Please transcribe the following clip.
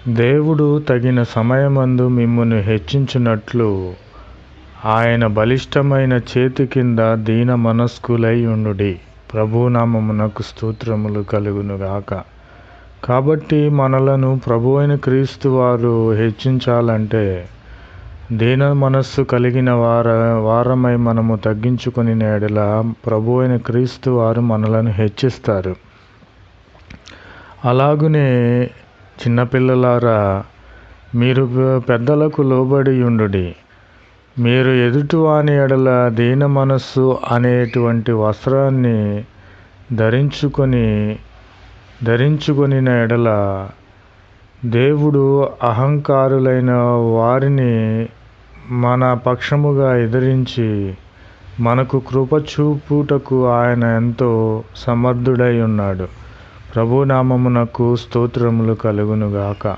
దేవుడు తగిన సమయమందు మిమ్మును హెచ్చించునట్లు ఆయన బలిష్టమైన చేతి కింద దీన మనస్కులై ఉండుడి. ప్రభునామమునకు స్తోత్రములు కలుగునుగాక. కాబట్టి మనలను ప్రభువైన క్రీస్తు వారు హెచ్చించాలంటే దీన మనస్సు కలిగిన వారమై మనము తగ్గించుకొని ఎడల ప్రభువైన క్రీస్తు వారు మనలను హెచ్చిస్తారు. అలాగునే చిన్నపిల్లలారా, మీరు పెద్దలకు లోబడి ఉండుడి. మీరు ఎదుటివాని ఎడల దీన మనస్సు అనేటువంటి వస్త్రాన్ని ధరించుకొని ఎడల దేవుడు అహంకారులైన వారిని మన పక్షముగా ఎదిరించి మనకు కృప చూపుటకు ఆయన ఎంతో సమర్థుడై ఉన్నాడు. ప్రభునామమునకు స్తోత్రములు కలుగునుగాక.